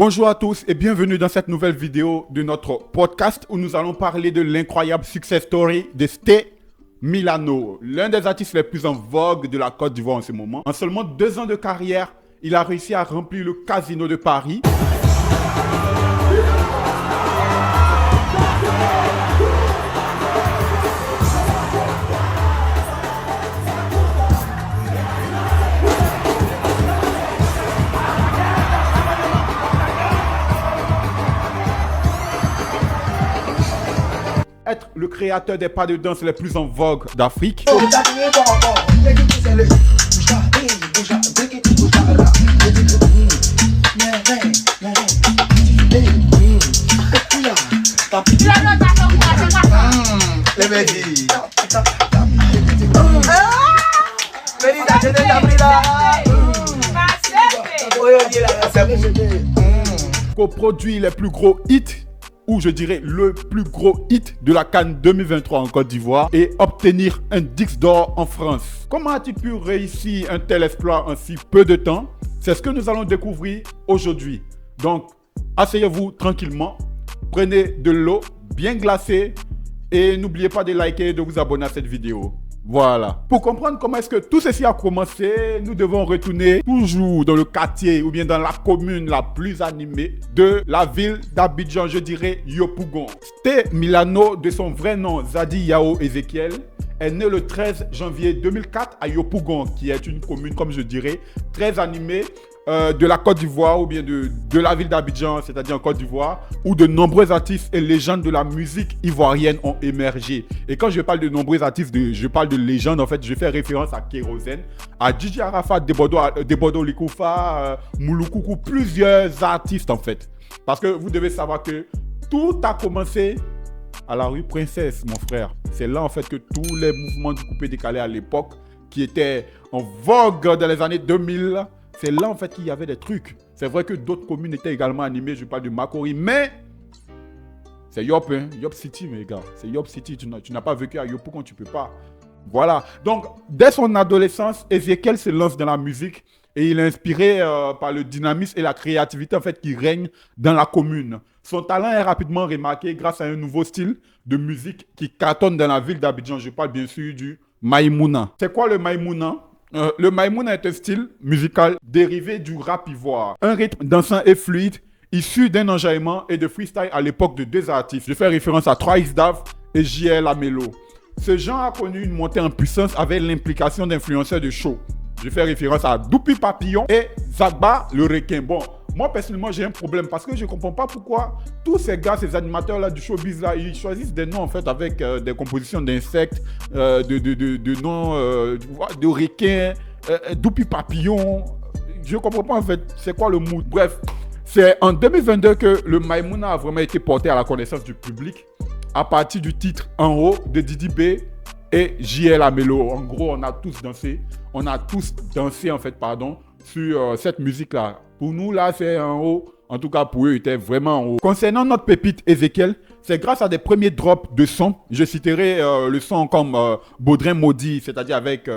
Bonjour à tous et bienvenue dans cette nouvelle vidéo de notre podcast où nous allons parler de l'incroyable success story de Ste Milano, l'un des artistes les plus en vogue de la Côte d'Ivoire en ce moment. En seulement 2 ans de carrière, il a réussi à remplir le Casino de Paris. Être le créateur des pas de danse les plus en vogue d'Afrique. Coproduit les plus gros hits, ou je dirais le plus gros hit de la CAN 2023 en Côte d'Ivoire et obtenir un disque d'or en France. Comment a-t-il pu réussir un tel exploit en si peu de temps? C'est ce que nous allons découvrir aujourd'hui. Donc, asseyez-vous tranquillement, prenez de l'eau bien glacée et n'oubliez pas de liker et de vous abonner à cette vidéo. Voilà. Pour comprendre comment est-ce que tout ceci a commencé, nous devons retourner toujours dans le quartier ou bien dans la commune la plus animée de la ville d'Abidjan, je dirais Yopougon. Ste Milano, de son vrai nom Zadi Yao Ezekiel, est né le 13 janvier 2004 à Yopougon, qui est une commune, comme je dirais, très animée de la Côte d'Ivoire ou bien de la ville d'Abidjan, c'est-à-dire en Côte d'Ivoire, où de nombreux artistes et légendes de la musique ivoirienne ont émergé. Et quand je parle de nombreux artistes, je parle de légendes, en fait, je fais référence à Kérosène, à DJ Arafat, Debodo Likoufa, Mouloukoukou, plusieurs artistes en fait. Parce que vous devez savoir que tout a commencé à la rue Princesse, mon frère. C'est là en fait que tous les mouvements du coupé décalé à l'époque, qui étaient en vogue dans les années 2000, c'est là en fait qu'il y avait des trucs. C'est vrai que d'autres communes étaient également animées. Je parle de Makori, mais c'est Yop, hein? Yop City, mes gars. C'est Yop City. Tu n'as pas vécu à Yopougon, tu peux pas. Voilà. Donc, dès son adolescence, Ezekiel se lance dans la musique et il est inspiré par le dynamisme et la créativité en fait qui règne dans la commune. Son talent est rapidement remarqué grâce à un nouveau style de musique qui cartonne dans la ville d'Abidjan. Je parle bien sûr du Maïmouna. C'est quoi le Maïmouna? Le Maïmouna est un style musical dérivé du rap ivoire. Un rythme dansant et fluide, issu d'un enjaillement et de freestyle à l'époque de 2 artistes. Je fais référence à 3XDAV et JL Amelo. Ce genre a connu une montée en puissance avec l'implication d'influenceurs de show. Je fais référence à Doupi Papillon et Zagba le requin. Bon, moi personnellement j'ai un problème parce que je ne comprends pas pourquoi tous ces gars, ces animateurs là du showbiz là, ils choisissent des noms en fait avec des compositions d'insectes, de noms de requins, Doupi Papillon. Je ne comprends pas en fait c'est quoi le mood. Bref, c'est en 2022 que le Maïmouna a vraiment été porté à la connaissance du public à partir du titre En haut de Didi B et JL Amelo. En gros, on a tous dansé en fait, sur cette musique-là. Pour nous, là, c'est en haut. En tout cas, pour eux, il était vraiment en haut. Concernant notre pépite Ezekiel, c'est grâce à des premiers drops de sons. Je citerai le son comme Baudrin Maudit, c'est-à-dire avec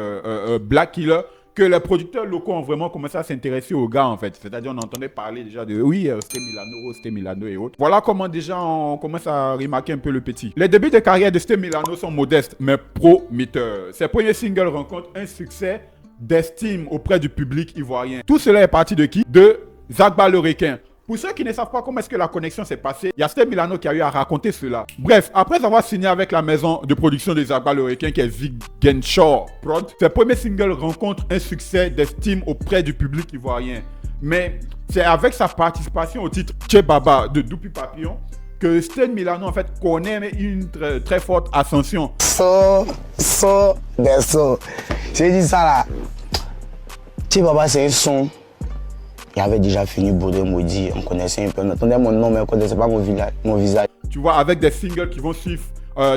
Black Killer, que les producteurs locaux ont vraiment commencé à s'intéresser aux gars, en fait. C'est-à-dire, on entendait parler déjà de, oui, Ste Milano et autres. Voilà comment déjà on commence à remarquer un peu le petit. Les débuts de carrière de Ste Milano sont modestes, mais prometteurs. Ses premiers singles rencontrent un succès d'estime auprès du public ivoirien. Tout cela est parti de qui? De Zagba le requin. Pour ceux qui ne savent pas comment est-ce que la connexion s'est passée, il y a Ste Milano qui a eu à raconter cela. Bref, après avoir signé avec la maison de production de Zagba le requin qui est Ziguinchor Prod, ses premiers singles rencontrent un succès d'estime auprès du public ivoirien. Mais c'est avec sa participation au titre Tché Baba de Doupi Papillon que Ste Milano en fait connaît une très forte ascension. J'ai dit ça là. Tché Baba c'est un son. Il avait déjà fini Baudrin Maudit, on connaissait un peu. On entendait mon nom mais on ne connaissait pas mon visage. Tu vois, avec des singles qui vont suivre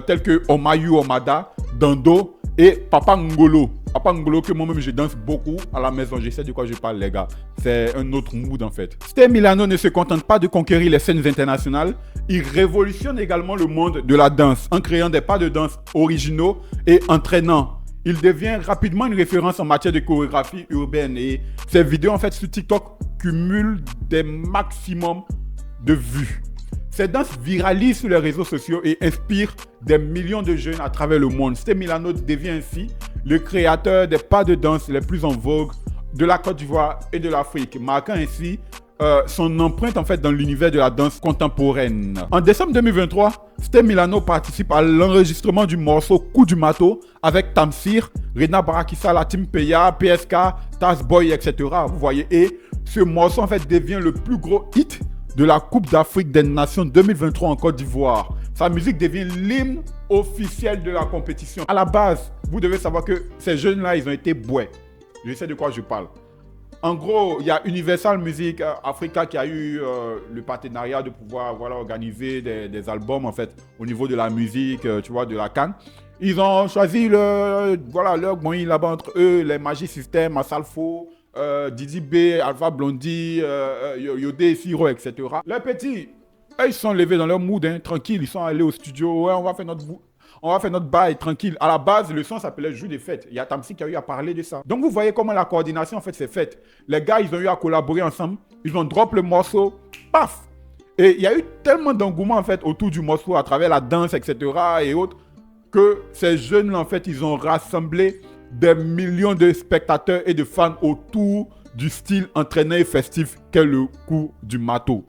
tels que Omayu Omada, Dando et Papa Ngolo. Papa Ngolo que moi-même je danse beaucoup à la maison. Je sais de quoi je parle les gars. C'est un autre mood en fait. Ste Milano ne se contente pas de conquérir les scènes internationales. Il révolutionne également le monde de la danse en créant des pas de danse originaux et entraînants. il devient rapidement une référence en matière de chorégraphie urbaine et ses vidéos en fait sur TikTok cumulent des maximums de vues. Ses danses viralisent sur les réseaux sociaux et inspirent des millions de jeunes à travers le monde. Stay Milano devient ainsi le créateur des pas de danse les plus en vogue de la Côte d'Ivoire et de l'Afrique, marquant ainsi son empreinte en fait dans l'univers de la danse contemporaine. En décembre 2023, Stay Milano participe à l'enregistrement du morceau Coup du Mato avec Tamsir, Rena Barakissa, la Team Peya, PSK, Tazboy, etc. Vous voyez, et ce morceau en fait devient le plus gros hit de la Coupe d'Afrique des Nations 2023 en Côte d'Ivoire. Sa musique devient l'hymne officiel de la compétition. À la base, vous devez savoir que ces jeunes-là, ils ont été boués. Je sais de quoi je parle. En gros, il y a Universal Music Africa qui a eu le partenariat de pouvoir organiser des albums en fait au niveau de la musique, tu vois, de la CAN. Ils ont choisi leur moyen là-bas entre eux, les Magic System, Asalfo, Didi B, Alpha Blondie, Yodé, Siro, etc. Les petits, eux, ils sont levés dans leur mood, hein, tranquille, ils sont allés au studio, ouais, on va faire notre bail tranquille. À la base, le son s'appelait Jour des fêtes. Il y a Tamsi qui a eu à parler de ça. Donc vous voyez comment la coordination en fait s'est faite. Les gars, ils ont eu à collaborer ensemble. Ils ont drop le morceau, paf. Et il y a eu tellement d'engouement en fait autour du morceau à travers la danse, etc. et autres, que ces jeunes en fait, ils ont rassemblé des millions de spectateurs et de fans autour du style entraînant et festif qu'est le coup du mato.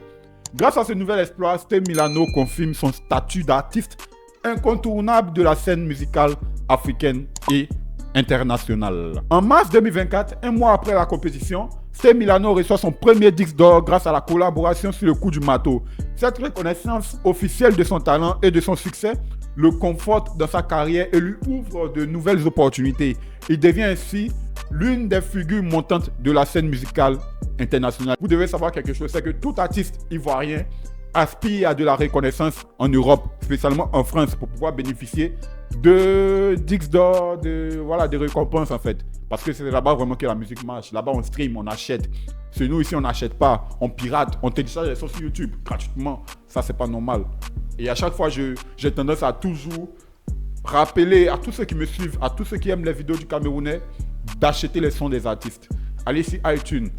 Grâce à ce nouvel exploit, Stay Milano confirme son statut d'artiste incontournable de la scène musicale africaine et internationale. En mars 2024, un mois après la compétition, Stay Milano reçoit son premier disque d'or grâce à la collaboration sur le coup du mato. Cette reconnaissance officielle de son talent et de son succès le conforte dans sa carrière et lui ouvre de nouvelles opportunités. Il devient ainsi l'une des figures montantes de la scène musicale internationale. Vous devez savoir quelque chose, c'est que tout artiste ivoirien aspire à de la reconnaissance en Europe, spécialement en France, pour pouvoir bénéficier de disques d'or, de récompenses en fait. Parce que c'est là-bas vraiment que la musique marche. Là-bas on stream, on achète. Chez nous ici on n'achète pas, on pirate, on télécharge les sons sur YouTube gratuitement. Ça c'est pas normal. Et à chaque fois j'ai tendance à toujours rappeler à tous ceux qui me suivent, à tous ceux qui aiment les vidéos du Camerounais, d'acheter les sons des artistes. Allez sur iTunes.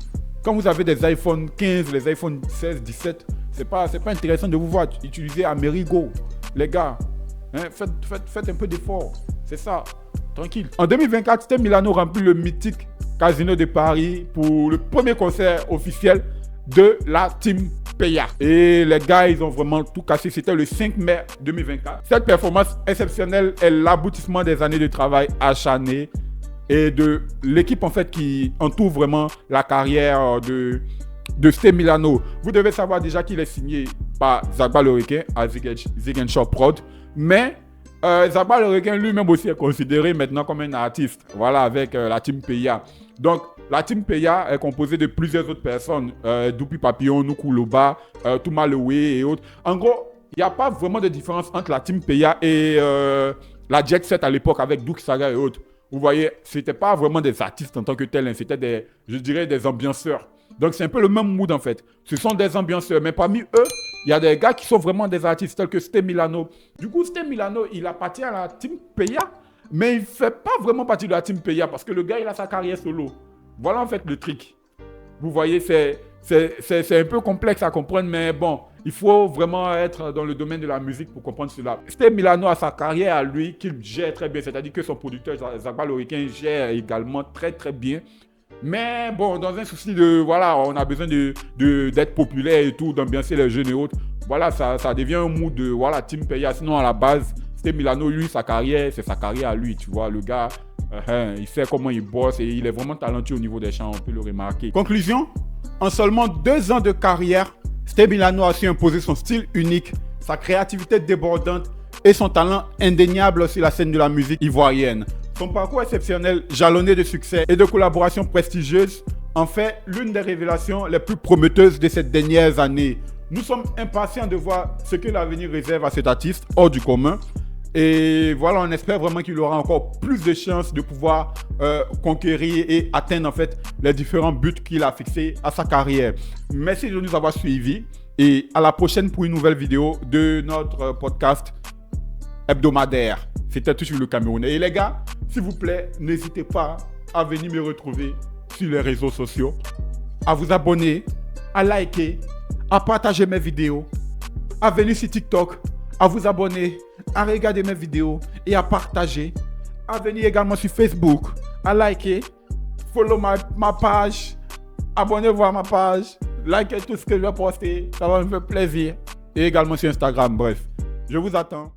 Quand vous avez des iPhone 15, les iPhone 16, 17, c'est pas intéressant de vous voir utiliser Amerigo. Les gars, hein, faites un peu d'effort. C'est ça, tranquille. En 2024, Stay Milano remplit le mythique Casino de Paris pour le premier concert officiel de la Team Peya. Et les gars, ils ont vraiment tout cassé. C'était le 5 mai 2024. Cette performance exceptionnelle est l'aboutissement des années de travail acharné et de l'équipe en fait qui entoure vraiment la carrière de Stay Milano. Vous devez savoir déjà qu'il est signé par Zagba le Requin à Ziguinchor Prod, mais Zagba le Requin lui-même aussi est considéré maintenant comme un artiste, voilà, avec la Team Peya. Donc la Team Peya est composée de plusieurs autres personnes, Doupi Papillon, Nuku Loba, Touma Lewe et autres. En gros, il n'y a pas vraiment de différence entre la Team Peya et la Jet Set à l'époque avec Douk Saga et autres. Vous voyez, c'était pas vraiment des artistes en tant que tels, hein, c'était des ambianceurs. Donc c'est un peu le même mood en fait. Ce sont des ambianceurs, mais parmi eux, il y a des gars qui sont vraiment des artistes tels que Stay Milano. Du coup, Stay Milano, il appartient à la Team Peya, mais il fait pas vraiment partie de la Team Peya parce que le gars, il a sa carrière solo. Voilà en fait le truc. Vous voyez, c'est un peu complexe à comprendre, mais bon, il faut vraiment être dans le domaine de la musique pour comprendre cela. Stay Milano a sa carrière à lui qu'il gère très bien, c'est-à-dire que son producteur, Zagba le Requin, gère également très très bien. Mais bon, dans un souci de, voilà, on a besoin d'être populaire et tout, d'ambiancer les jeunes et autres. Voilà, ça devient un mood de, voilà, Team Peya. Sinon, à la base, Stay Milano, lui, sa carrière, c'est sa carrière à lui, tu vois. Le gars, il sait comment il bosse et il est vraiment talentueux au niveau des chants, on peut le remarquer. Conclusion, en seulement 2 ans de carrière, Stay Milano a su imposer son style unique, sa créativité débordante et son talent indéniable sur la scène de la musique ivoirienne. Son parcours exceptionnel, jalonné de succès et de collaborations prestigieuses, en fait l'une des révélations les plus prometteuses de ces dernières années. Nous sommes impatients de voir ce que l'avenir réserve à cet artiste hors du commun. Et voilà, on espère vraiment qu'il aura encore plus de chances de pouvoir conquérir et atteindre en fait les différents buts qu'il a fixés à sa carrière. Merci de nous avoir suivis et à la prochaine pour une nouvelle vidéo de notre podcast hebdomadaire. C'était tout sur le Camerounais. Et les gars, s'il vous plaît, n'hésitez pas à venir me retrouver sur les réseaux sociaux, à vous abonner, à liker, à partager mes vidéos, à venir sur TikTok, à vous abonner, à regarder mes vidéos et à partager, à venir également sur Facebook, à liker, follow ma page, abonnez-vous à ma page, likez tout ce que je vais poster, ça va me faire plaisir. Et également sur Instagram, bref. Je vous attends.